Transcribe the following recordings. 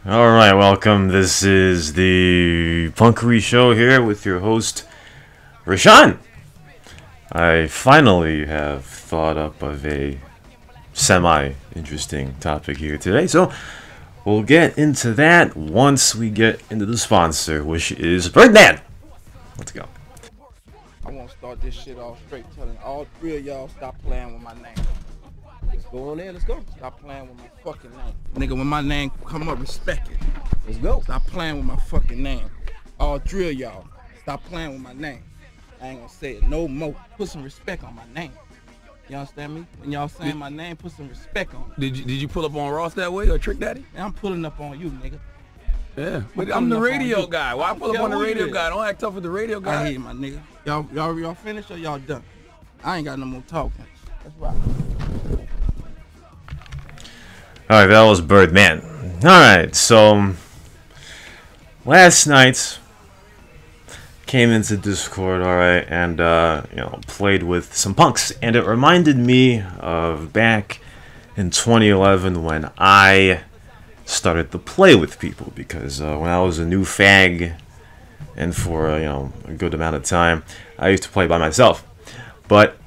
Alright, welcome. This is the Punkery show here with your host, Rashawn. I finally have thought up of a semi-interesting topic here today, so we'll get into that once we get into the sponsor, which is Birdman. Let's go. I want to start this shit off straight, telling all three of y'all stop playing with my name. Let's go on there, let's go. Stop playing with my fucking name. Nigga, when my name come up, respect it. Let's go. Stop playing with my fucking name. All three of y'all, stop playing with my name. I ain't gonna say it no more. Put some respect on my name. You understand me? When y'all saying my name, put some respect on it. Did you pull up on Ross that way or Trick Daddy? And I'm pulling up on you, nigga. Yeah, but I'm the radio guy. Why pull up on the radio guy? Don't act tough with the radio guy. I hear you, my nigga. Y'all finished or y'all done? I ain't got no more talking. That's right. Alright, that was Birdman. Alright, so last night came into Discord, alright, and played with some punks, and it reminded me of back in 2011 when I started to play with people, because when I was a new fag and for a good amount of time, I used to play by myself. But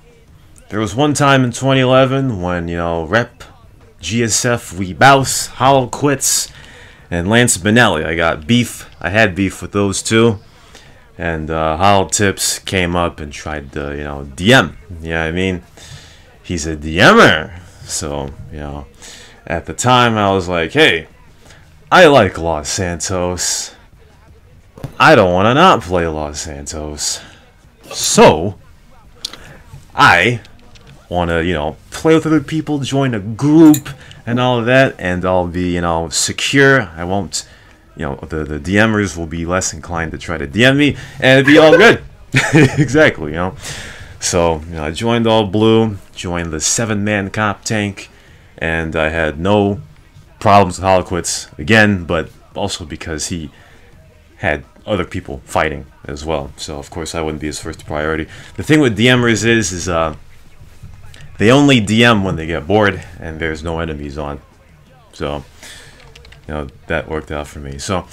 there was one time in 2011 when Rep, GSF, We Bouse, Hollow Quits, and Lance Benelli. I had beef with those two, and Hollow Tips came up and tried to DM. Yeah, I mean, he's a DMer, so at the time I was like, hey, I like Los Santos. I don't want to not play Los Santos, so I want to play with other people, join a group and all of that, and I'll be secure. I won't the DMers will be less inclined to try to DM me, and it'd be all good. Exactly. So I joined All Blue, joined the 7-man cop tank, and I had no problems with Holoquits again, but also because he had other people fighting as well, so of course I wouldn't be his first priority. The thing with DMers is they only DM when they get bored and there's no enemies on. So, that worked out for me. So,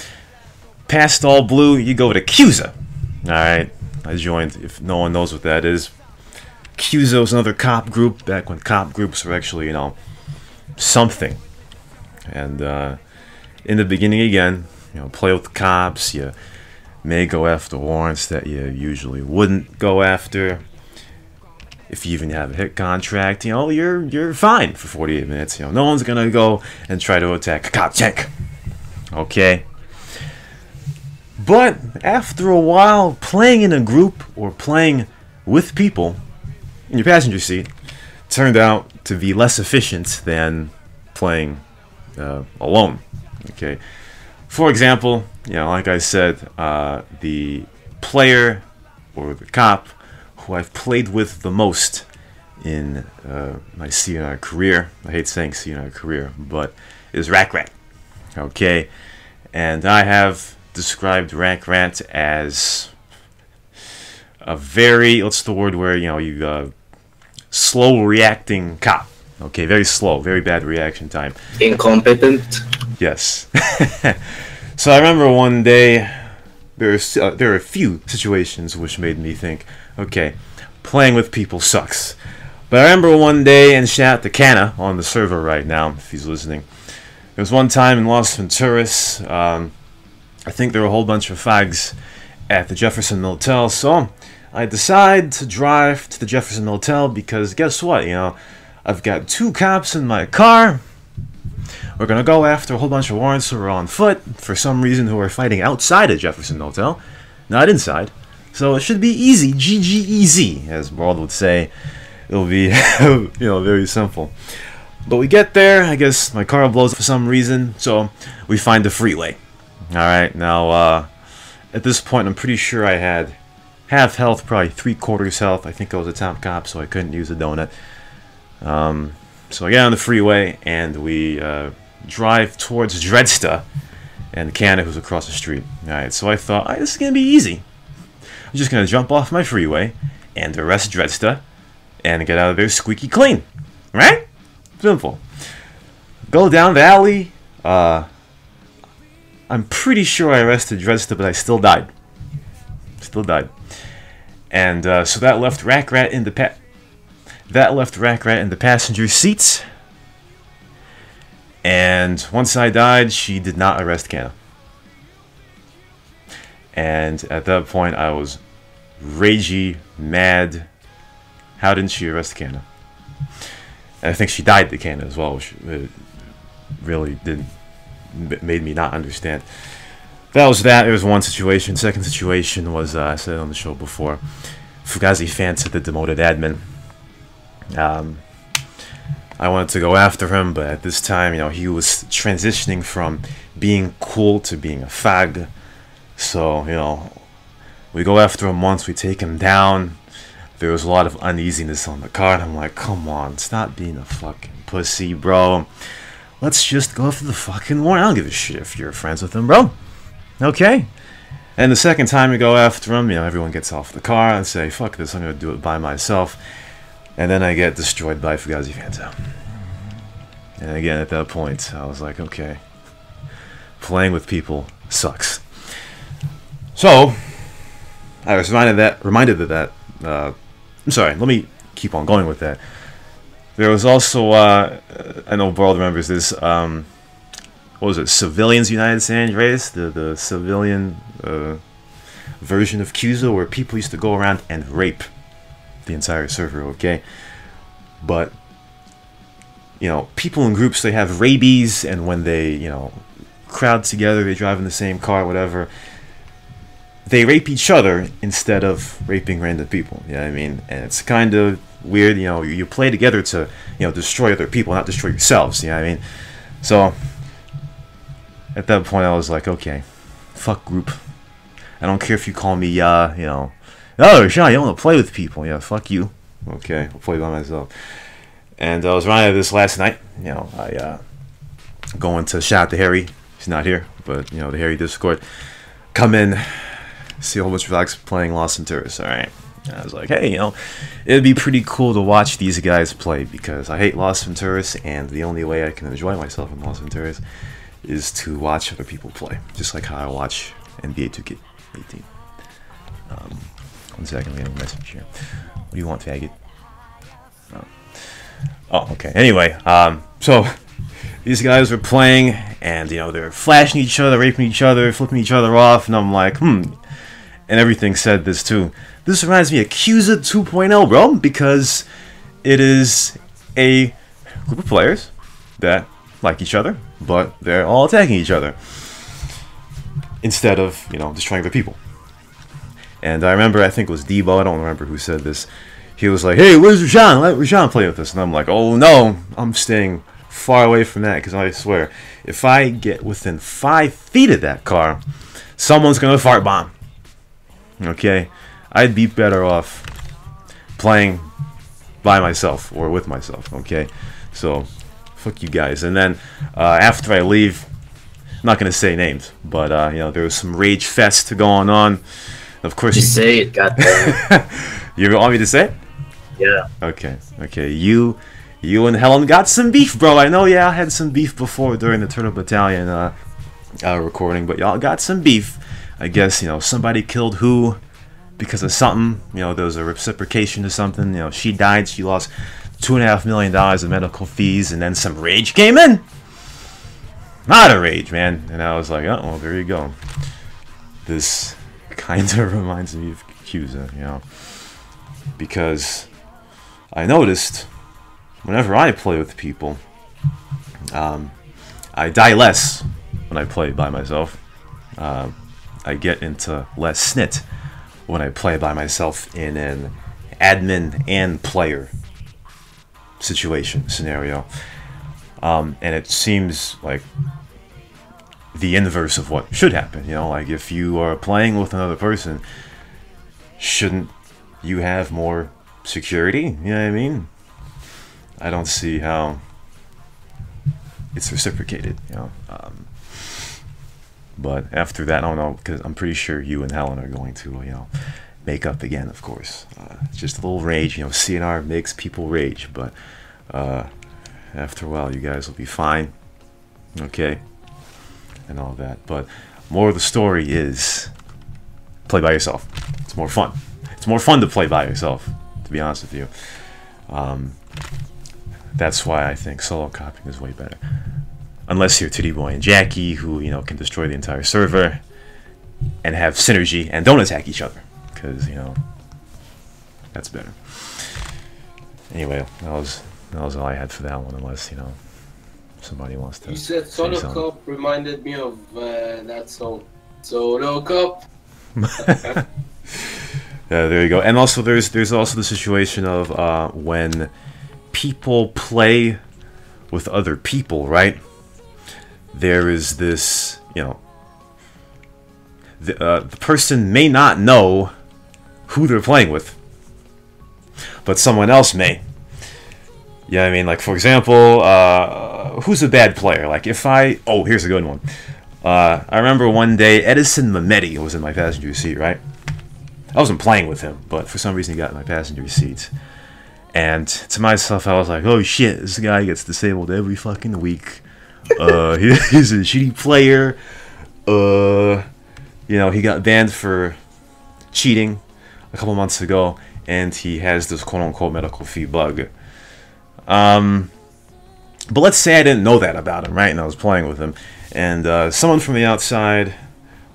past All Blue, you go to Cusa. Alright, I joined, if no one knows what that is. Cusa was another cop group, back when cop groups were actually, something. And, in the beginning again, play with the cops, you may go after warrants that you usually wouldn't go after. If you even have a hit contract, you're fine for 48 minutes. No one's gonna go and try to attack a cop tank. Okay? But after a while, playing in a group or playing with people in your passenger seat turned out to be less efficient than playing alone. Okay? For example, like I said, the player or the cop who I've played with the most in my CNR career, I hate saying CNR career, but is Rack Rat. Okay, and I have described Rack Rat as a very, what's the word where you slow reacting cop. Okay, very slow, very bad reaction time. Incompetent. Yes. So I remember one day, there are a few situations which made me think, okay, playing with people sucks. But I remember one day, and shout out to Canna on the server right now, if he's listening. There was one time in Los Venturas, I think there were a whole bunch of fags at the Jefferson Motel, so I decide to drive to the Jefferson Motel because guess what, I've got 2 cops in my car. We're gonna go after a whole bunch of warrants who are on foot, for some reason who are fighting outside of Jefferson Motel, not inside. So it should be easy, GG easy, as World would say. It'll be, very simple. But we get there, I guess my car blows for some reason, so we find the freeway. Alright, now, at this point I'm pretty sure I had half health, probably 3/4 health. I think I was a top cop, so I couldn't use a donut. So I get on the freeway, and we drive towards Dredsta, and Canna, who's across the street. Alright, so I thought, this is going to be easy. I'm just going to jump off my freeway, and arrest Dredsta, and get out of there squeaky clean. Right? Simple. Go down the alley, I'm pretty sure I arrested Dredster, but I still died. Still died. And so that left Rack Rat in the passenger seat. And once I died, she did not arrest Canna. And at that point, I was ragey, mad. How didn't she arrest Canna? And I think she died to Canna as well, which really made me not understand. That was that. It was one situation. Second situation was, I said it on the show before, Fugazi Fanta, the demoted admin. I wanted to go after him, but at this time, you know, he was transitioning from being cool to being a fag. So, you know, we go after him once, we take him down. There was a lot of uneasiness on the card. I'm like, come on, stop being a fucking pussy, bro. Let's just go after the fucking war. I don't give a shit if you're friends with him, bro. Okay? And the second time we go after him, you know, everyone gets off the car and say, fuck this, I'm gonna do it by myself. And then I get destroyed by Fugazi Fanta. And again, at that point, I was like, okay, playing with people sucks. So, I was reminded of that. I'm sorry, let me keep on going with that. There was also, I know World remembers this, what was it, Civilians United San Andreas? The civilian version of Cusa, where people used to go around and rape the entire server, okay? But, you know, people in groups, they have rabies, and when they, you know, crowd together, they drive in the same car, whatever, they rape each other instead of raping random people, you know what I mean? And it's kind of weird, you know, you play together to, you know, destroy other people, not destroy yourselves, you know what I mean? So, at that point, I was like, okay, fuck group. I don't care if you call me, you know, oh, Sean, you don't want to play with people. Yeah, fuck you. Okay, I'll play by myself. And I was running this last night. You know, I going to shout out to Harry. He's not here, but, you know, the Harry Discord. Come in, see a whole bunch of guys playing Lost Venturas. All right. I was like, hey, you know, it'd be pretty cool to watch these guys play because I hate Lost Venturas, and the only way I can enjoy myself in Lost Venturas is to watch other people play, just like how I watch NBA 2K18. 1 second, we have a message here. What do you want, faggot? Oh, okay. Anyway, so these guys were playing, and, you know, they're flashing each other, raping each other, flipping each other off, and I'm like, and everything said this too. This reminds me of Cusa 2.0, bro, because it is a group of players that like each other, but they're all attacking each other instead of, you know, destroying other people. And I remember, I think it was Debo, I don't remember who said this. He was like, hey, where's Rashawn? Let Rashawn play with us. And I'm like, oh no, I'm staying far away from that, because I swear, if I get within 5 feet of that car, someone's going to fart bomb. Okay? I'd be better off playing by myself or with myself. Okay? So, fuck you guys. And then, after I leave, I'm not going to say names, but, you know, there was some rage fest going on. Of course, you say it, goddamn. You want me to say it? Yeah. Okay. Okay. You and Helen got some beef, bro. I know. Yeah, I had some beef before during the Turtle Battalion recording, but y'all got some beef. I guess, you know, somebody killed who because of something. You know, there was a reciprocation to something. You know, she died. She lost $2.5 million in medical fees, and then some rage came in. Not a rage, man. And I was like, oh, well, there you go. This kind of reminds me of Cusa, you know, because I noticed whenever I play with people, I die less when I play by myself. I get into less snit when I play by myself in an admin and player scenario. And it seems like the inverse of what should happen. You know, like if you are playing with another person, shouldn't you have more security? You know what I mean? I don't see how it's reciprocated, you know. But after that, I don't know, because I'm pretty sure you and Helen are going to, you know, make up again, of course. Just a little rage, you know, CNR makes people rage, but after a while, you guys will be fine. Okay? and all that. But more of the story is play by yourself. It's more fun. It's more fun to play by yourself, to be honest with you. That's why I think solo copying is way better. Unless you're Titty Boy and Jackie, who, you know, can destroy the entire server and have synergy and don't attack each other, because, you know, that's better. Anyway, that was all I had for that one, unless, you know, somebody wants to. You said Solo Cup reminded me of that song. Solo Cup. Yeah, there you go. And also, there's also the situation of when people play with other people, right? There is this, you know, the person may not know who they're playing with, but someone else may. Yeah, I mean, like, for example, who's a bad player? Like, if oh, here's a good one. I remember one day Edison Mehmeti was in my passenger seat, right? I wasn't playing with him, but for some reason he got in my passenger seat. And to myself, I was like, oh shit, this guy gets disabled every fucking week. He's a shitty player. You know, he got banned for cheating a couple months ago, and he has this quote-unquote medical fee bug. But let's say I didn't know that about him, right? And I was playing with him, and someone from the outside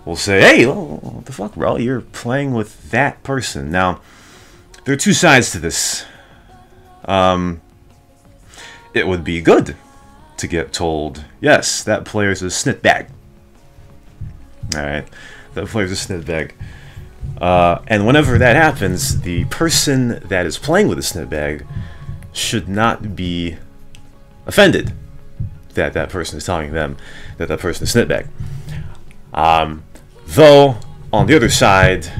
will say, hey, what the fuck, bro? You're playing with that person. Now, there are two sides to this. It would be good to get told, yes, that player's a snitbag. Alright, that player's a snitbag. And whenever that happens, the person that is playing with a snitbag should not be offended that that person is telling them that that person is a snitbag. Though, on the other side,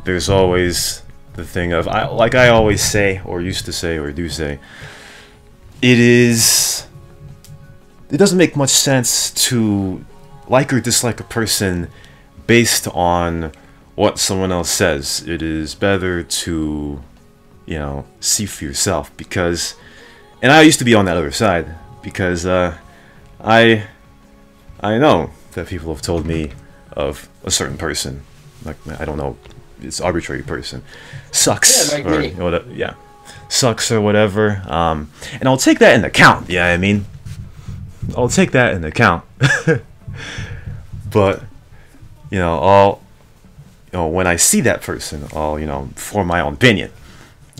there's always the thing of, like I always say, or used to say, or do say, it doesn't make much sense to like or dislike a person based on what someone else says. It is better to, you know, see for yourself, because, and I used to be on that other side, because I know that people have told me of a certain person, like, I don't know, it's arbitrary person, sucks, yeah, like or me. whatever, yeah, sucks or whatever, and I'll take that into account. Yeah, I mean, I'll take that into account. But, you know, when I see that person, I'll, you know, form my own opinion,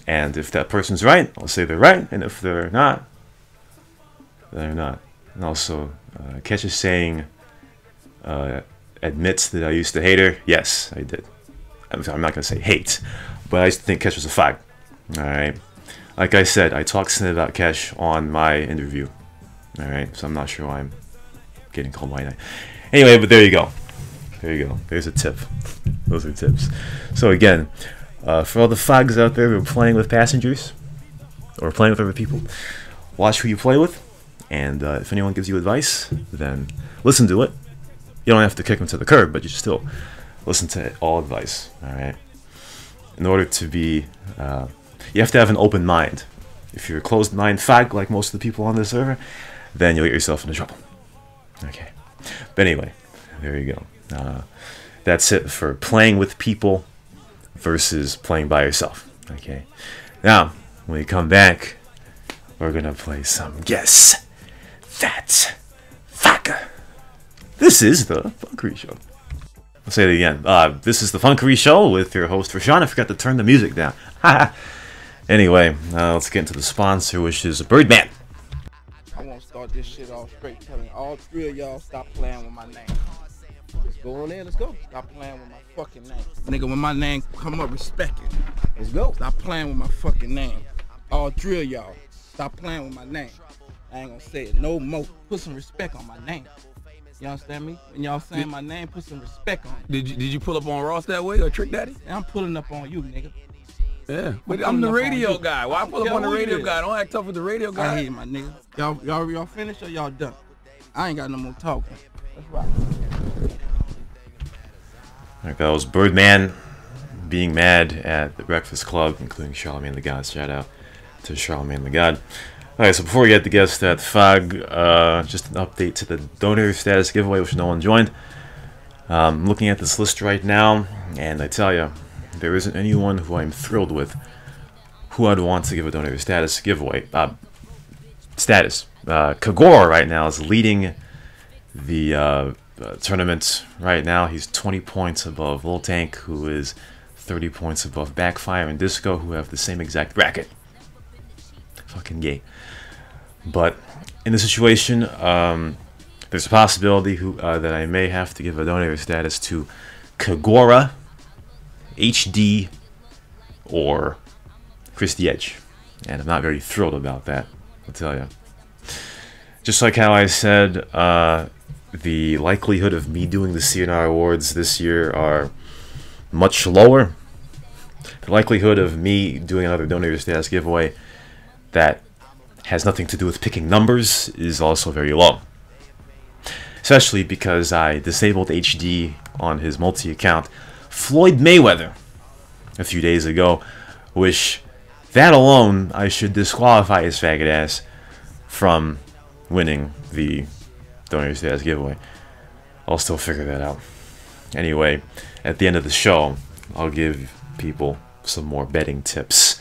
and if that person's right, I'll say they're right, and if they're not, they're not. And also, Ketch is saying, admits that I used to hate her. Yes, I did. I'm not gonna say hate, but I used to think Kesh was a fag. Alright. Like I said, I talked snit about Kesh on my interview. Alright, so I'm not sure why I'm getting called by that. Anyway, but there you go. There you go. There's a tip. Those are tips. So again, for all the fags out there who are playing with passengers, or playing with other people, watch who you play with, and if anyone gives you advice, then listen to it. You don't have to kick them to the curb, but you should still listen to all advice, alright? In order to be, you have to have an open mind. If you're a closed mind fag, like most of the people on this server, then you'll get yourself into trouble. Okay. But anyway, there you go. That's it for playing with people versus playing by yourself. Okay. Now, when we come back, we're gonna play some Guess That Fucker. This is the Punkery Show. I'll say it again. This is the Punkery Show with your host, Rashawn. I forgot to turn the music down. Anyway, let's get into the sponsor, which is Birdman. I want to start this shit off straight, telling all three of y'all stop playing with my name. Let's go on in, let's go. Stop playing with my fucking name. Nigga, when my name come up, respect it. Let's go. Stop playing with my fucking name. All three of y'all, stop playing with my name. I ain't gonna say it no more. Put some respect on my name. You understand me? When y'all saying my name, put some respect on it. Did you pull up on Ross that way or Trick Daddy? And I'm pulling up on you, nigga. Yeah, but I'm the radio guy. Why pull up on the radio guy? Don't act tough with the radio guy. I hear you, my nigga. Y'all finished or y'all done? I ain't got no more talking. That's right. Alright, that was Birdman being mad at the Breakfast Club, including Charlamagne the God. Shout out to Charlamagne the God. Alright, so before we get to guess that Fag, just an update to the donor status giveaway, which no one joined. I'm looking at this list right now, and I tell you, there isn't anyone who I'm thrilled with who I'd want to give a donor status giveaway. Kagor right now is leading the tournament right now. He's 20 points above Lil Tank, who is 30 points above Backfire and Disco, who have the same exact bracket. Fucking gay. But in the situation, there's a possibility that I may have to give a donator status to Kagora, HD, or Chris the Edge. And I'm not very thrilled about that, I'll tell you. Just like how I said, the likelihood of me doing the CNR Awards this year are much lower. The likelihood of me doing another donator status giveaway that has nothing to do with picking numbers is also very low. Especially because I disabled HD on his multi-account Floyd Mayweather a few days ago, which that alone I should disqualify his faggot ass from winning the donor status giveaway. I'll still figure that out. Anyway, at the end of the show, I'll give people some more betting tips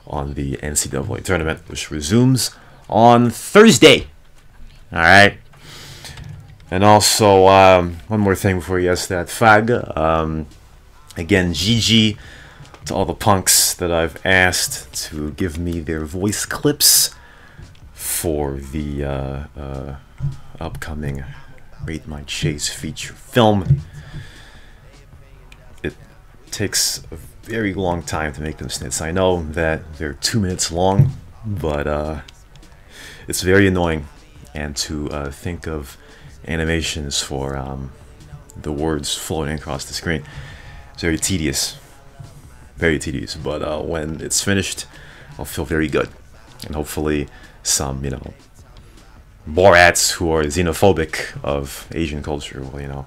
on the NCAA tournament, which resumes on Thursday. Alright. And also, one more thing before you ask that Fag. Again, GG to all the punks that I've asked to give me their voice clips for the upcoming Rate My Chase feature film. It takes a very long time to make them snits. I know that they're 2 minutes long, but it's very annoying. And to think of animations for the words floating across the screen, it's very tedious. Very tedious. But when it's finished, I'll feel very good. And hopefully some, Borats who are xenophobic of Asian culture will,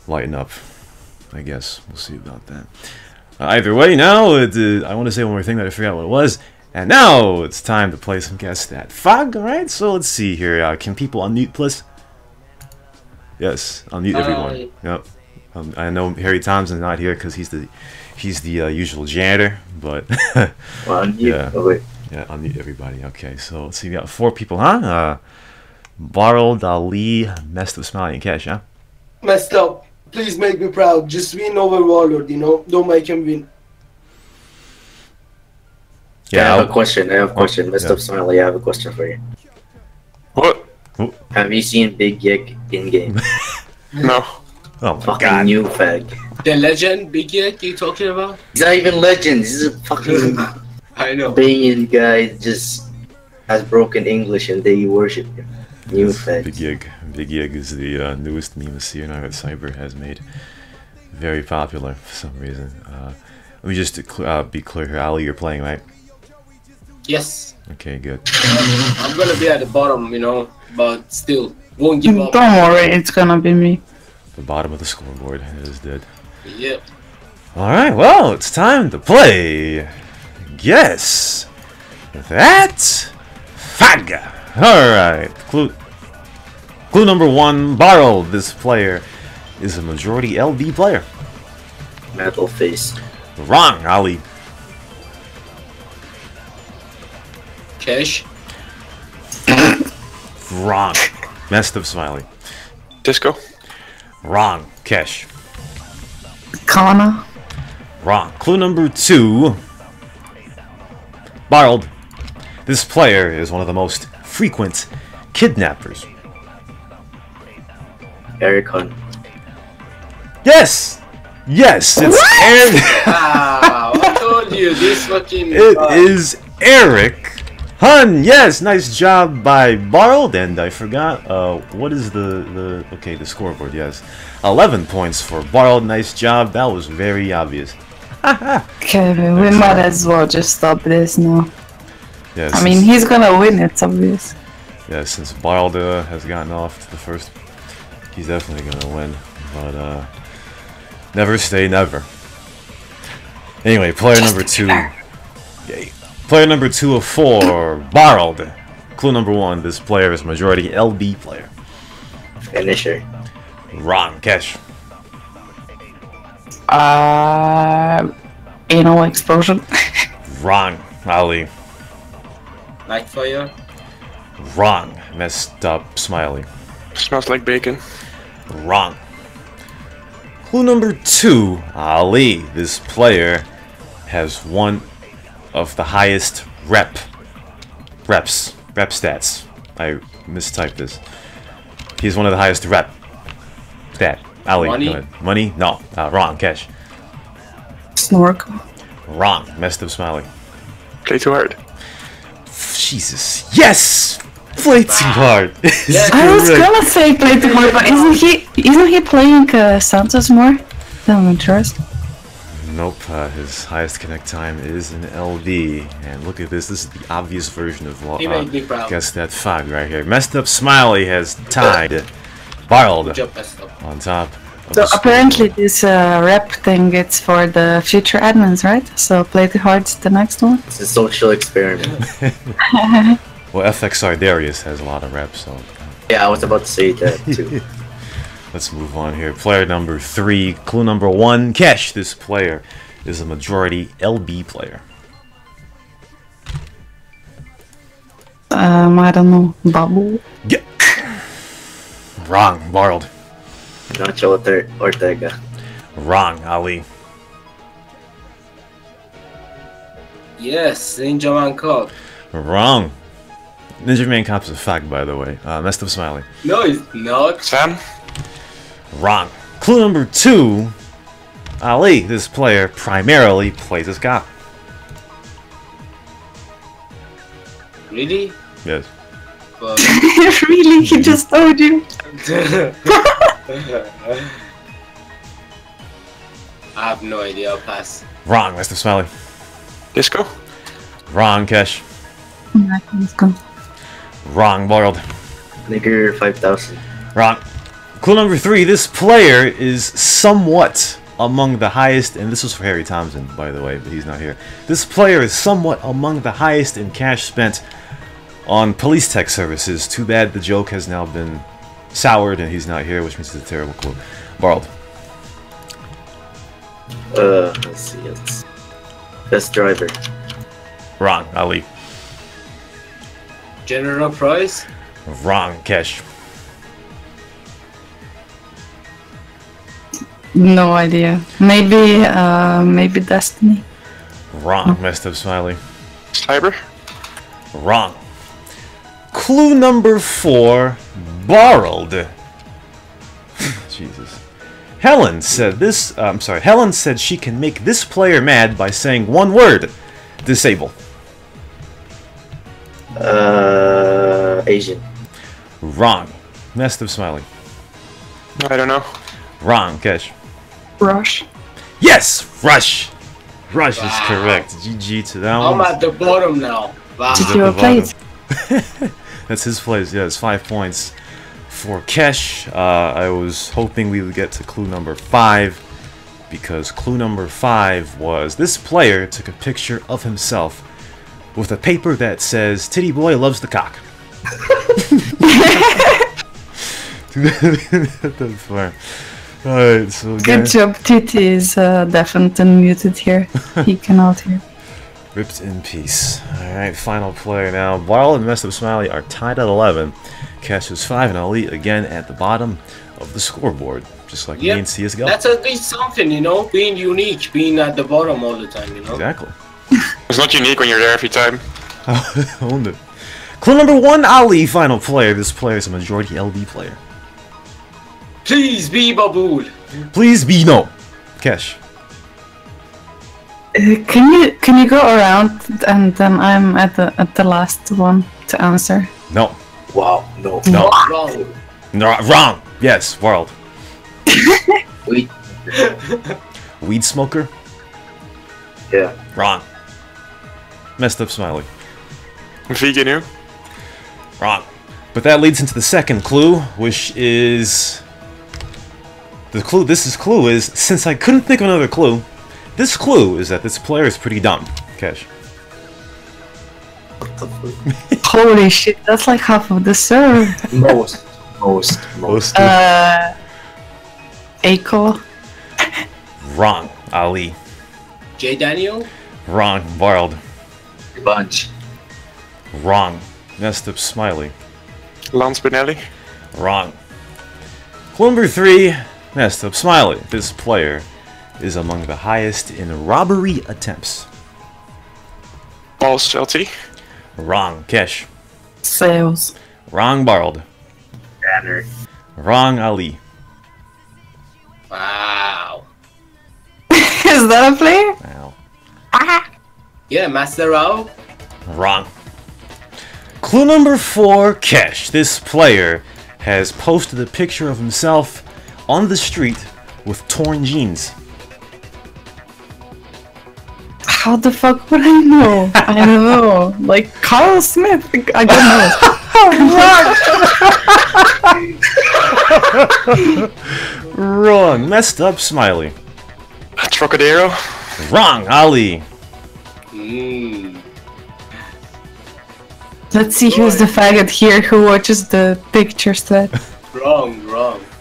lighten up. I guess we'll see about that. Either way, now I want to say one more thing that I forgot what it was, and now it's time to play some Guess That Fog. All right, so let's see here. Can people unmute, please? Yes, unmute everyone. Yep. I know Harry Thompson's not here because he's the usual janitor, but Well, yeah, unmute everybody. Okay, so let's see. We got 4 people, huh? Borrowed, Ali, Messed Up, Smiley, and Cash, huh? Messed up. Please make me proud. Just win over Warlord, Don't make him win. Yeah, I have a question. Messed up Smiley, I have a question for you. What? Have you seen Big Yik in game? No. Oh my Fucking god. new fag. The legend, Big Yik, you talking about? He's not even legend. He's a fucking I know. Albanian guy. Just has broken English and they worship him. New fag. Big Yig. Big Yig is the newest meme CNR that Cyber has made. Very popular for some reason. Let me just be clear here. Ali, you're playing, right? Yes. Okay, good. I'm gonna be at the bottom, but still, won't give up. Don't worry, it's gonna be me. The bottom of the scoreboard is dead. Yep. Alright, well, it's time to play Guess That Fag. Alright, clue number 1, Borrow. This player is a majority LD player. Metal face. Wrong, Ali. Cash. Wrong. Messed Up, Smiley. Disco? Wrong. Kesh. Kana. Wrong. Clue number 2. Borrowed. This player is one of the most frequent kidnappers. Eric Hunt. Yes! Yes! It's Eric. I told you this fucking. It is Eric Hun. Yes! Nice job by Borrowed. And I forgot, what is the scoreboard, yes. 11 points for Borrowed. Nice job. That was very obvious. Okay, we might as well just stop this now. Yes. I mean, he's gonna win, it's obvious. Yeah, since Borrowed has gotten off to the first, he's definitely gonna win. But, never say never. Anyway, player number 2. Yay. Player number 2 of 4, Borrowed. Clue number 1, this player is a majority LB player. Finisher. Wrong. Cash. Anal explosion. Wrong. Ali. Nightfire. Wrong. Messed up. Smiley. Smells like bacon. Wrong. Clue number 2, Ali. This player has one of the highest rep stats. I mistyped this. He's one of the highest rep stat. Ali, Money? go ahead. Money? No. Wrong. Cash. Snorkel. Wrong. Messed up. Smiley. Play too hard. Jesus. Yes! Play too hard. I was gonna say play too hard, but isn't he playing Santos more than Venturas? Nope, his highest connect time is an LD, and look at this. This is the obvious version of He made me proud. guess that fog right here. Messed up Smiley has tied Barld Job messed up. on top. Of So the score. apparently this rep thing it's for the future admins, right? So play too hard's the next one. It's a social experiment. Well, FXR Darius has a lot of reps, so Yeah, I was about to say that too. let's move on here. Player number 3, clue number 1, Kesh. This player is a majority LB player. I don't know, Bubble. Yeah. Wrong, Barld. Nacho Ortega. Wrong, Ali. Yes, Ninja Man Cop. Wrong. Ninja Man Cop's a fact, by the way. Messed up Smiley. No, it's not. Sam? Wrong. Clue number 2, Ali. This player primarily plays as cop. Really? Yes. But Really? He just told you. I have no idea. I'll pass. Wrong, Messed up Smiley. Disco? Wrong, Kesh. Let's go. Wrong, Barld. Nigger 5000. Wrong. Clue number 3, this player is somewhat among the highest, and this was for Harry Thompson, by the way, but he's not here. This player is somewhat among the highest in cash spent on police tech services. Too bad the joke has now been soured and he's not here, which means it's a terrible clue. Barld. Let's see. It's best driver. Wrong, Ali. General prize? Wrong, Kesh. No idea. Maybe Destiny. Wrong, Messed up Smiley. Cyber? Wrong. Clue number 4, Barld. Jesus. Helen said this. Helen said she can make this player mad by saying one word: disable. Asian. Wrong. Messed up Smiley. I don't know. Wrong, Kesh. Rush. Yes, Rush. Rush is correct. GG to that I'm one. at the bottom now. Wow. Did you play it? That's his place. Yeah, it's 5 points for Kesh. I was hoping we would get to clue number 5, because clue number 5 was this player took a picture of himself with a paper that says "Titty Boy loves the cock." That's fine. Alright, so Good job, Titi is definitely muted here. He cannot hear. ripped in peace. Alright, final player now. Barl and Messed Up Smiley are tied at 11. Cash is 5 and Ali again at the bottom of the scoreboard. Just like me and CSGO. That's at least something, you know? Being unique, being at the bottom all the time, you know? Exactly. It's not unique when you're there every time. Owned it. Clue number 1, Ali, final player. This player is a majority LB player. Please be Babool. Please be no. Cash. Can you go around and then I'm at the last one to answer? No. Wow, no. No. Wrong. No. Wrong. Yes, World. Wait. Weed smoker? Yeah. Wrong. Messed Up Smiley. Vegan you? Wrong. But that leads into the second clue, which is... This clue is, since I couldn't think of another clue, this clue is that this player is pretty dumb. Cash. Holy shit, that's like half of the serve. Most. Aiko. Wrong. Ali. Jay Daniel? Wrong. Barld. Bunch. Wrong. Messed up Smiley. Lance Benelli. Wrong. Clue number 3. Messed up Smiley. This player is among the highest in robbery attempts. Paul Shelty. Wrong. Kesh. Sales. Wrong. Barld. Banner. Wrong. Ali. Wow. Is that a player? Wow. Yeah, Master Rao. Wrong. Clue number 4, Kesh. This player has posted a picture of himself on the street with torn jeans. How the fuck would I know? I don't know. Like Carl Smith. I don't know. Wrong. Messed up Smiley. Trocadero. Wrong. Ali. Let's see who's the faggot here who watches the pictures that. Wrong.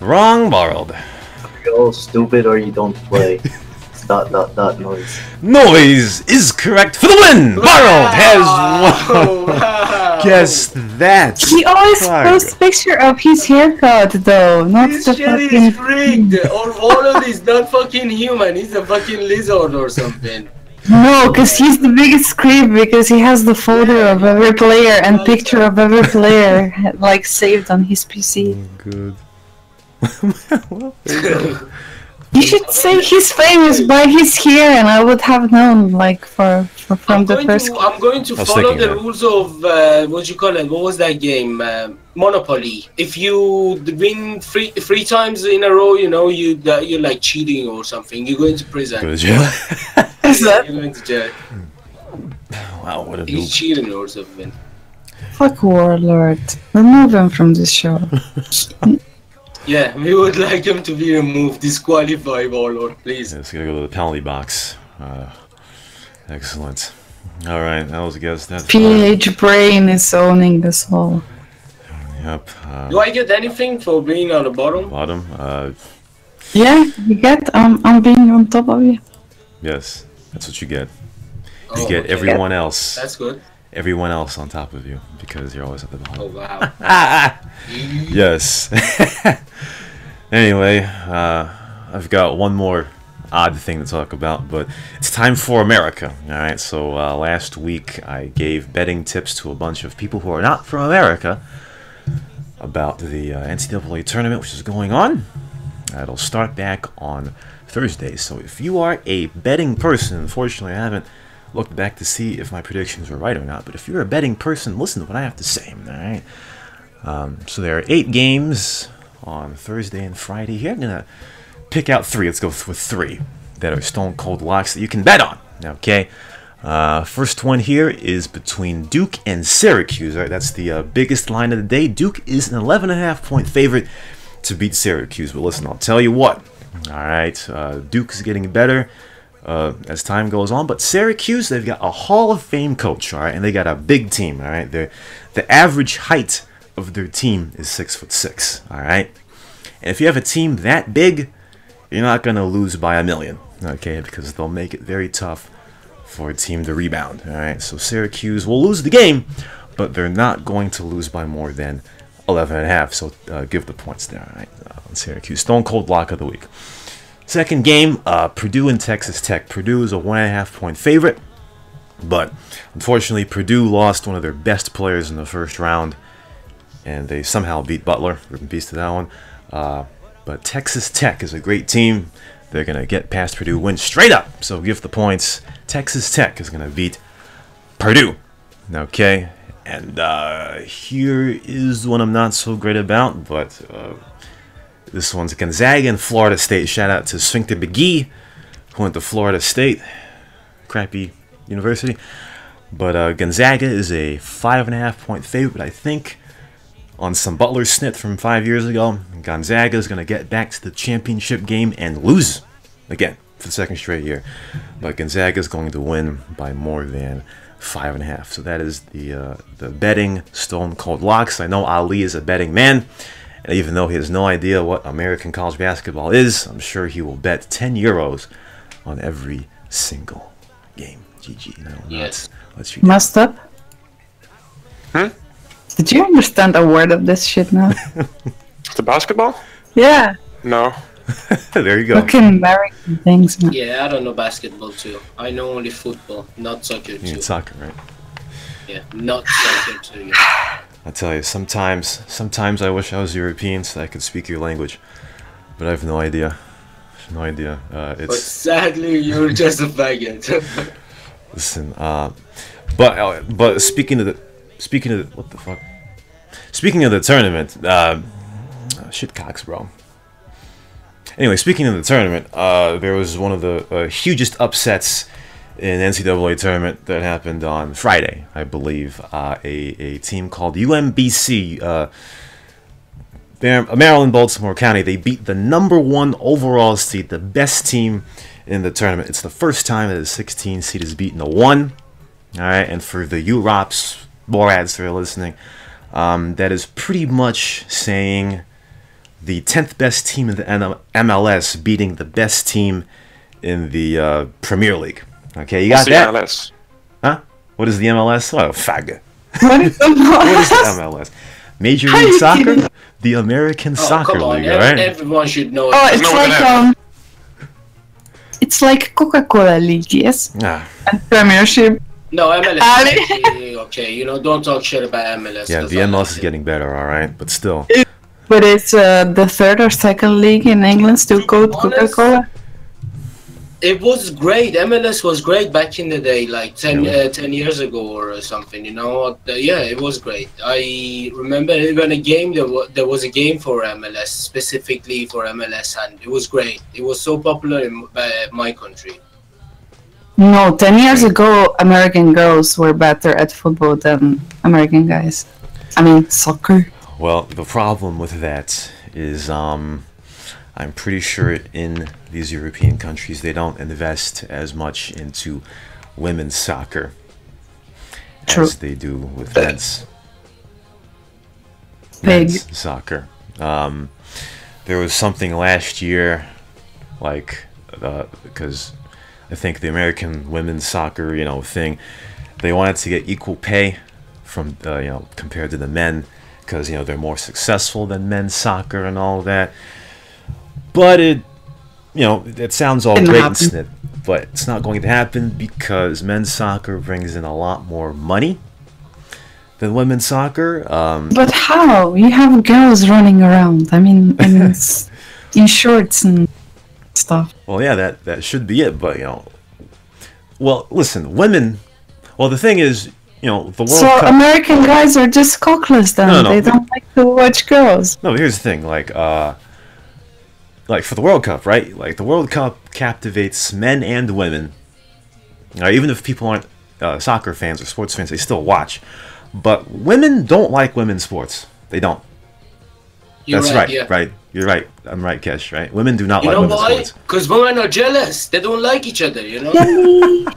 Wrong. Barld. You're all stupid or you don't play. Noise. Noise is correct for the win! Barld has won! Wow. Guess that! He always posts a picture of his haircut though, not This the shit is fucking. freaked. Or all of this not fucking human. He's a fucking lizard or something. No, cause he's the biggest creep because he has the photo of every player and picture of every player like saved on his PC. Good. Well, You should say he's famous by his hair, and I would have known like from the first. I'm going to I was follow thinking the that. rules of what you call it. What was that game? Monopoly. If you win three times in a row, you know you're like cheating or something. You go into prison. Good job. Is that? You're going to jail. Wow, what a He's noob. cheating or something. Fuck Warlord. Remove him from this show. Yeah, we would like him to be removed, disqualified, Warlord, please. Yeah, let's gotta go to the penalty box. Excellent. Alright, that was a guess. That's PH Brain is owning this whole. Yep. Do I get anything for being on the bottom? Bottom. Yeah, you get. I'm being on top of you. Yes, that's what you get. You Oh, get okay. everyone else. That's good. Everyone else on top of you because you're always at the bottom. Oh wow. Yes. Anyway, I've got one more odd thing to talk about, but it's time for America. Alright, so last week I gave betting tips to a bunch of people who are not from America about the NCAA tournament which is going on. It'll start back on Thursday, so if you are a betting person, unfortunately I haven't looked back to see if my predictions were right or not, but if you're a betting person, listen to what I have to say, alright? So there are 8 games on Thursday and Friday here. I'm going to pick out 3, let's go with 3, that are stone cold locks that you can bet on, okay? First one here is between Duke and Syracuse, right? That's the biggest line of the day. Duke is an 11.5 point favorite to beat Syracuse, but listen, I'll tell you what, alright? Duke is getting better as time goes on, but Syracuse, they've got a Hall of Fame coach, all right, and they got a big team, all right. The average height of their team is 6'6", all right. And if you have a team that big, you're not gonna lose by a million, okay, because they'll make it very tough for a team to rebound, all right. So Syracuse will lose the game, but they're not going to lose by more than 11.5. So give the points there, all right. On Syracuse, stone cold lock of the week. Second game, Purdue and Texas Tech. Purdue is a 1.5 point favorite, but unfortunately Purdue lost one of their best players in the first round, and they somehow beat Butler. Rip in peace to that one. But Texas Tech is a great team. They're going to get past Purdue, win straight up. So give the points. Texas Tech is going to beat Purdue. Okay, and here is one I'm not so great about, but this one's Gonzaga and Florida State. Shout out to Sphincter McGee, who went to Florida State. Crappy university. But Gonzaga is a 5.5 point favorite, I think, on some Butler snit from 5 years ago. Gonzaga is going to get back to the championship game and lose again for the second straight year. But Gonzaga is going to win by more than 5.5. So that is the betting Stone Cold Locks. I know Ali is a betting man, and even though he has no idea what American college basketball is, I'm sure he will bet 10 euros on every single game. GG. You know, Yes. let's Messed up. Did you understand a word of this shit now? The basketball? Yeah. No. There you go. Fucking American things, man. Yeah, I don't know basketball too. I know only football, not soccer You too. mean soccer, right? Yeah, not soccer too. Yeah. I tell you, sometimes I wish I was European so I could speak your language, but I have no idea. No idea. But It's sadly, you're just a faggot. listen. But speaking of the what the fuck? Speaking of the tournament, shit cocks, bro. Anyway, speaking of the tournament, there was one of the hugest upsets in NCAA tournament that happened on Friday, I believe. A team called UMBC, Maryland, Baltimore County, they beat the #1 overall seed, the best team in the tournament. It's the first time that a 16 seed has beaten a 1. All right, and for the UROPs, Borads that are listening, that is pretty much saying the 10th best team in the MLS beating the best team in the Premier League. Okay, you got What's the that? MLS? Huh? What is the MLS? Oh, fag. What is the What is the MLS? Major Are League you Soccer? kidding? The American Oh, Soccer come on, League, alright? everyone should know. Oh, it. it's No, like no. it's like Coca-Cola League, yes, Ah, and Premiership. No, MLS. Ali. is actually okay, you know, don't talk shit about MLS. yeah, that's the all MLS I'm is saying. getting better, alright? But still. But it's the third or second league in England, still To be called honest, Coca-Cola. It was great. MLS was great back in the day, like 10 Really? 10 years ago or something, you know. Yeah, it was great. I remember even a game, there was a game for MLS, specifically for MLS, and it was great. It was so popular in my country. No, 10 years ago, American girls were better at football than American guys. I mean, soccer. Well, the problem with that is, I'm pretty sure in these European countries they don't invest as much into women's soccer True. as they do with men's Big. soccer. There was something last year, like, because I think the American women's soccer, thing, they wanted to get equal pay from, compared to the men, because, they're more successful than men's soccer and all of that. But it sounds all Didn't great and happen. snip, but it's not going to happen because men's soccer brings in a lot more money than women's soccer. But how? You have girls running around. I mean it's in shorts and stuff. Well, yeah, that should be it, but well, listen, women. Well, the thing is, the World So Cup. American guys are just cockless then. No, no, They don't like to watch girls. No, here's the thing, like for the World Cup, right? Like the World Cup captivates men and women. Even if people aren't soccer fans or sports fans, they still watch. But women don't like women's sports. They don't. You're That's right, right, yeah. right. You're right. I'm right, Kesh, right? Women do not You like know women's why? sports. Because women are jealous. They don't like each other, you know?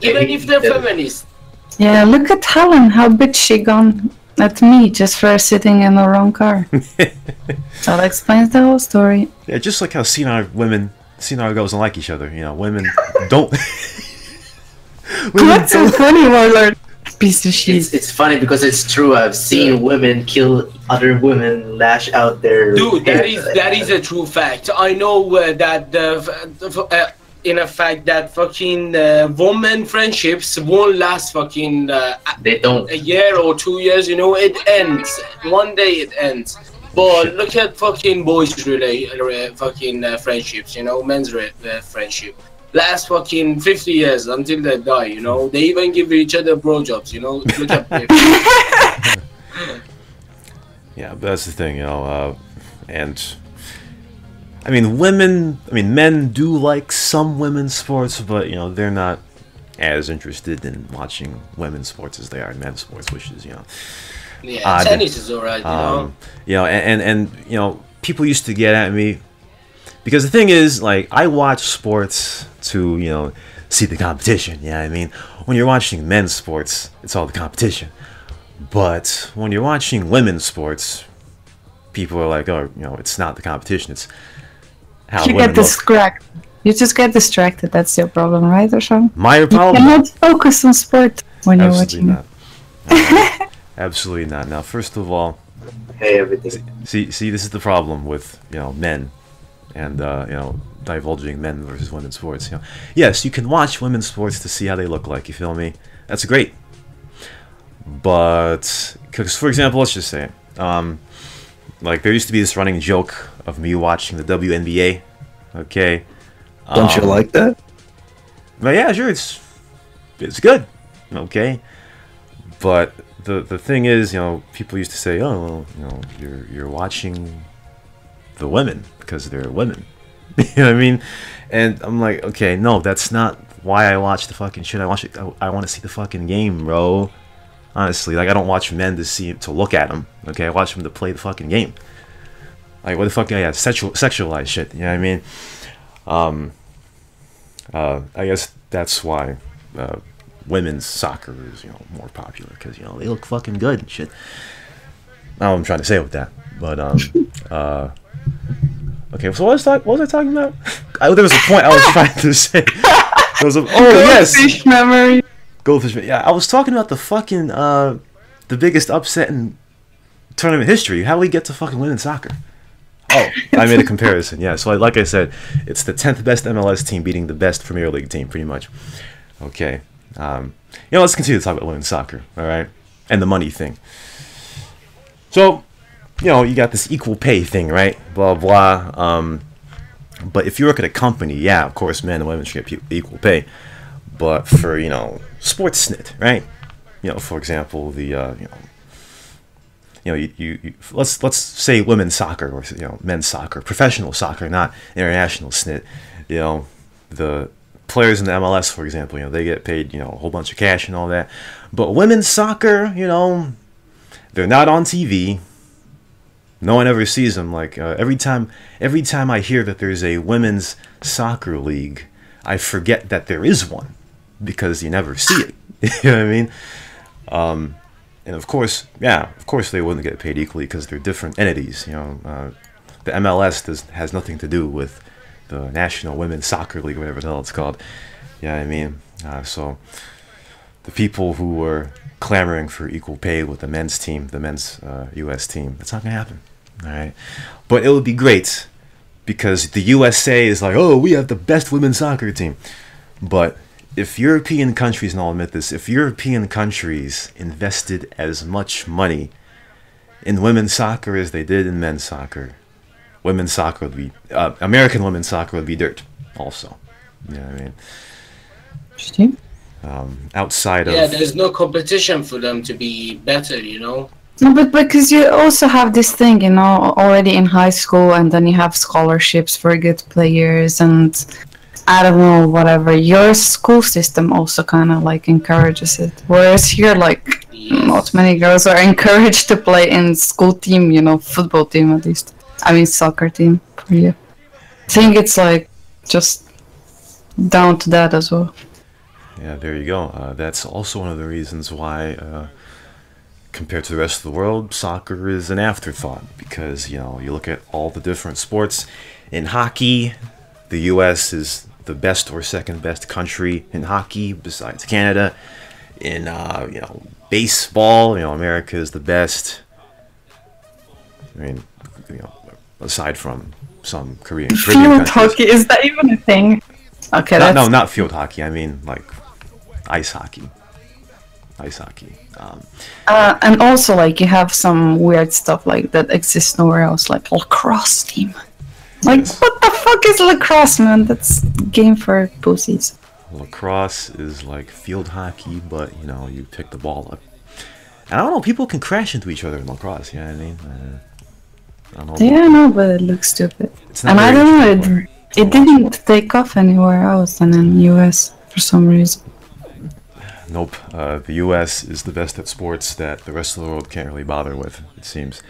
Even if they're feminists. Yeah, look at Helen, how bitch she gone at me just for sitting in the wrong car. That explains the whole story. Yeah, just like how senile girls don't like each other. Women don't. What's so funny, Warlord? Piece of shit. It's funny because it's true. I've seen women kill other women, lash out their. Dude, that is a true fact. I know that in a fact that fucking woman friendships won't last fucking They don't. a year or 2 years. It ends. One day it ends. But look at fucking boys' friendships. Men's friendship last fucking 50 years until they die. They even give each other blowjobs. Look at. Yeah, but that's the thing, and I mean, men do like some women's sports, but they're not as interested in watching women's sports as they are in men's sports, which is Yeah, odd. tennis is alright. And people used to get at me because the thing is, like, I watch sports to see the competition. Yeah, I mean, when you're watching men's sports, it's all the competition. But when you're watching women's sports, people are like, oh, it's not the competition. It's how You women get distracted. You just get distracted. That's your problem, right, Oshan? My problem? You cannot focus on sport when you're Absolutely watching not. Absolutely not. Now, first of all, Hey, everything. see, this is the problem with men, and divulging men versus women's sports. Yes, you can watch women's sports to see how they look like. You feel me? That's great. But, because for example, let's just say, like there used to be this running joke of me watching the WNBA. Okay. Don't you like that? But yeah, sure, it's good. Okay. But the thing is, people used to say, oh, well, you're watching the women because they're women. You know what I mean? And I'm like, okay, no, that's not why I watch the fucking shit. I want to see the fucking game, bro. Honestly, like I don't watch men to look at them. Okay, I watch them to play the fucking game. Like what the fuck? Yeah, sexualized shit. You know what I mean? I guess that's why women's soccer is more popular because they look fucking good and shit. I don't know what I'm trying to say with that, but okay. So what was I talking about? There was a point I was trying to say. Goldfish memory. Goldfish. Yeah, I was talking about the fucking the biggest upset in tournament history. How we get to fucking women's soccer? Oh, I made a comparison. Yeah, so like I said, it's the 10th best MLS team beating the best Premier League team, pretty much. Okay. Let's continue to talk about women's soccer, all right? And the money thing. So, you got this equal pay thing, right? Blah, blah. But if you work at a company, yeah, of course, men and women should get equal pay. But for, Sportsnet, right? For example, the, let's say women's soccer or men's soccer, professional soccer, not international snit. The players in the MLS, for example, they get paid a whole bunch of cash and all that. But women's soccer, they're not on TV. No one ever sees them. Like every time I hear that there's a women's soccer league, I forget that there is one because you never see it. You know what I mean? And of course, they wouldn't get paid equally because they're different entities. The MLS has nothing to do with the National Women's Soccer League, whatever the hell it's called. Yeah, I mean, so the people who were clamoring for equal pay with the men's team, the men's U.S. team, that's not gonna happen. All right, but it would be great because the USA is like, oh, we have the best women's soccer team, but if European countries, and I'll admit this, if European countries invested as much money in women's soccer as they did in men's soccer, women's soccer would be, American women's soccer would be dirt also. You know what I mean? Interesting. Outside of... Yeah, there's no competition for them to be better, No, but because you also have this thing, already in high school, and then you have scholarships for good players, and I don't know, whatever. Your school system also kind of like encourages it. Whereas here, like, not many girls are encouraged to play in school team, football team at least. I mean, soccer team for you. I think it's like just down to that as well. Yeah, there you go. That's also one of the reasons why, compared to the rest of the world, soccer is an afterthought. Because, you look at all the different sports. In hockey, the U.S. is the best or second best country in hockey besides Canada. In baseball, America is the best. I mean, aside from some Korean Field countries. hockey, is that even a thing? Okay, No, not field hockey. I mean like ice hockey. And also, like, you have some weird stuff like that exists nowhere else, like lacrosse team. Like, yes. What the fuck is lacrosse, man? That's game for pussies. Lacrosse is like field hockey, but, you pick the ball up. And I don't know, people can crash into each other in lacrosse, you know what I mean? I don't know. Yeah, no, but it looks stupid. And I don't know, it didn't take off anywhere else than in the US for some reason. Nope. The US is the best at sports that the rest of the world can't really bother with, it seems.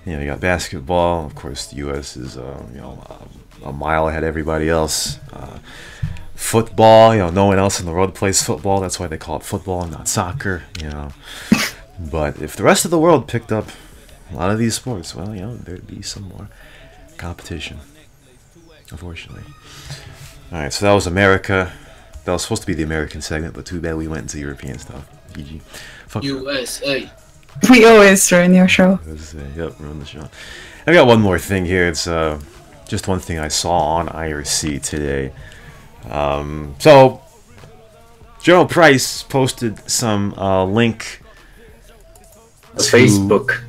You got basketball. Of course, the U.S. is, a mile ahead of everybody else. football, you know, no one else in the world plays football. That's why they call it football, not soccer, you know. But if the rest of the world picked up a lot of these sports, well, you know, there'd be some more competition, unfortunately. Alright, so that was America. That was supposed to be the American segment, but too bad we went into European stuff. GG. Fuck USA. We always ruin your show. Yep, ruin the show. I got one more thing here. It's just one thing I saw on IRC today. So, General Price posted some link to Facebook.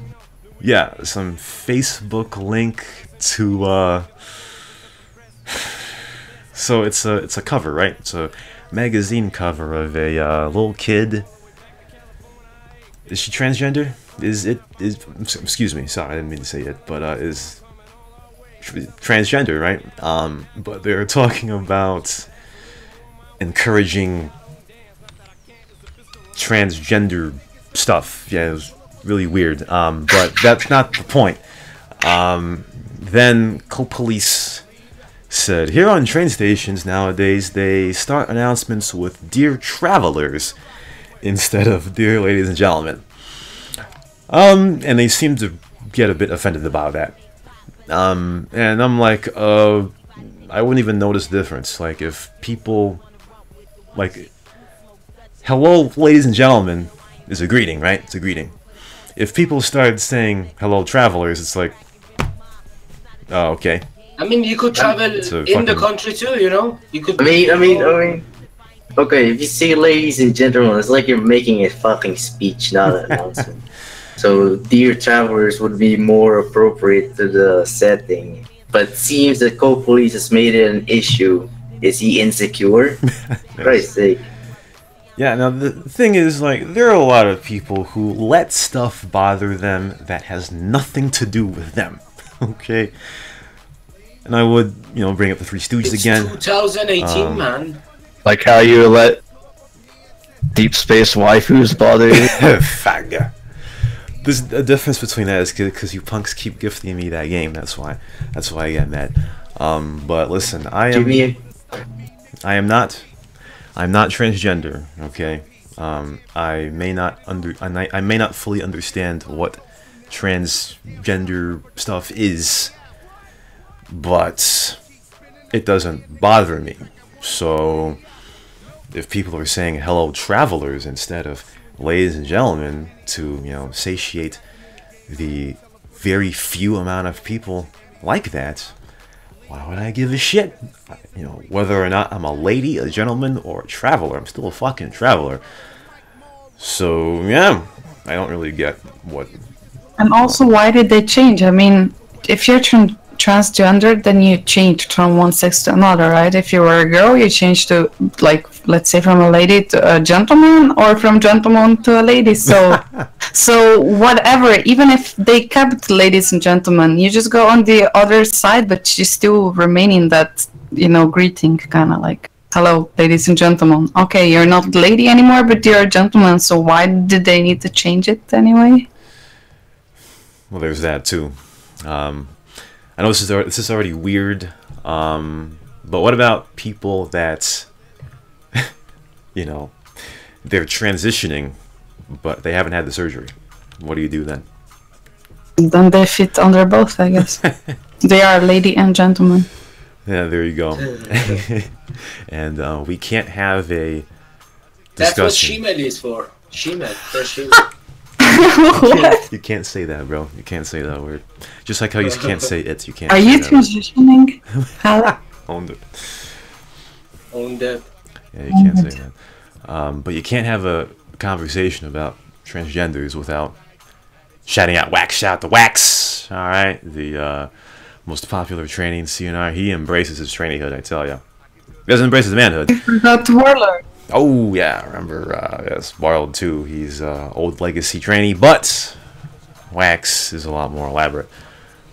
Yeah, some Facebook link to so it's a cover, right? It's a magazine cover of a little kid. Is she transgender? Excuse me, sorry, I didn't mean to say it, but is transgender, right? But they're talking about encouraging transgender stuff. Yeah, it was really weird. But that's not the point. Then co-police said, here on train stations nowadays, they start announcements with "Dear Travelers" instead of "Dear Ladies and Gentlemen." And they seem to get a bit offended about that. And I'm like, I wouldn't even notice the difference. Like, if people, like, "Hello, ladies and gentlemen," is a greeting, right? It's a greeting. If people start saying "Hello, travelers," it's like, oh, okay. I mean, you could travel in the country too, you know? You could. I mean, okay, if you say "ladies and gentlemen," it's like you're making a fucking speech, not an announcement. So, "Dear Travelers" would be more appropriate to the setting. But seems that co-police has made it an issue. Is he insecure? For Christ's sake. Yeah, now the thing is, like, there are a lot of people who let stuff bother them that has nothing to do with them. Okay? And I would, you know, bring up the Three Stooges It's again. 2018, man. Like how you let deep space waifus bother you. Fag. There's a difference between that is because you punks keep gifting me that game. That's why I get mad. But listen, I'm not transgender. Okay, I may not fully understand what transgender stuff is, but it doesn't bother me. So if people are saying "Hello, travelers" instead of "Ladies and gentlemen" to, you know, satiate the very few amount of people like that, why would I give a shit? You know, whether or not I'm a lady, a gentleman, or a traveler, I'm still a fucking traveler. So yeah, I don't really get what. And also, why did they change? I mean, if you're transgender, then you changed from one sex to another, right? If you were a girl, you changed to, like, let's say, from a lady to a gentleman, or from gentleman to a lady. So, so whatever. Even if they kept ladies and gentlemen, you just go on the other side, but you still remain in that, you know, greeting, kind of like, "Hello, ladies and gentlemen." Okay, you're not a lady anymore, but you're a gentleman. So why did they need to change it anyway? Well, there's that too. I know this is already weird, but what about people that, you know, they're transitioning, but they haven't had the surgery? What do you do then? Then they fit under both, I guess. They are lady and gentleman. Yeah, there you go. And we can't have a discussion. That's what shemale is for. Shemale. They're shemale. You can't say that, bro. You can't say that word. Just like how you can't say it, you can't. Are say you that transitioning? Owned it. Owned it. Yeah, you can't say that. But you can't have a conversation about transgenders without shouting out "Wax Shout the Wax." All right, the most popular trainee in CNR. He embraces his traineehood. I tell you, he doesn't embrace his manhood. That Warlord. Oh yeah, I remember. Yes, Warlord too. He's old legacy trainee, but Wax is a lot more elaborate.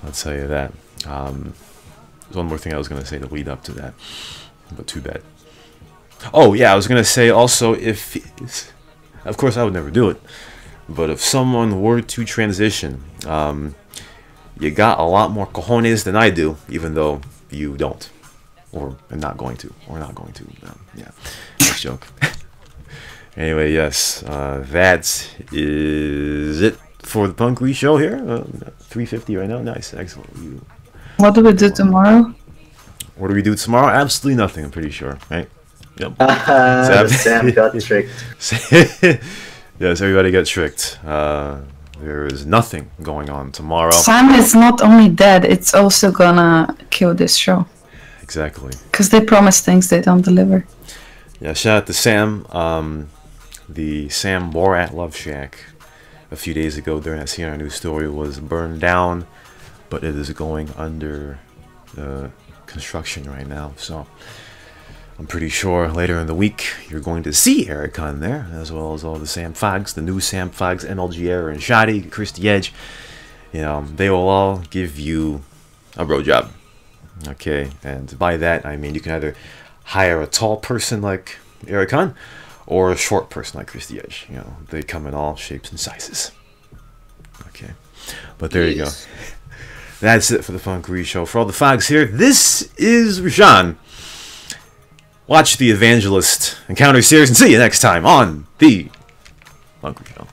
I'll tell you that. There's one more thing I was gonna say to lead up to that, but too bad. Oh yeah, I was gonna say also, if, of course I would never do it, but if someone were to transition, you got a lot more cojones than I do, even though you don't. or not going to, yeah, nice joke. Anyway, yes, that is it for the Punkery show here. 350 right now. Nice, excellent. What do we do tomorrow? What do we do tomorrow? Absolutely nothing, I'm pretty sure, right? Yep. Sam got tricked. Yes, everybody got tricked. There is nothing going on tomorrow. Sam is not only dead, it's also gonna kill this show. Exactly. Because they promise things they don't deliver. Yeah, shout out to Sam. The Sam Borat Love Shack a few days ago during that CNN news story was burned down, but it is going under construction right now. So I'm pretty sure later in the week you're going to see Ericon there, as well as all the Sam Fogs, the new Sam Fogs, MLG Error and Shoddy, Christy Edge. You know, they will all give you a bro job. Okay, and by that I mean you can either hire a tall person like Ericon or a short person like Christy Edge. You know, they come in all shapes and sizes. Okay, but there you go. That's it for the Punkery show. For all the Fogs here, this is Rajan. Watch the Evangelist Encounter series and see you next time on the Punkery show.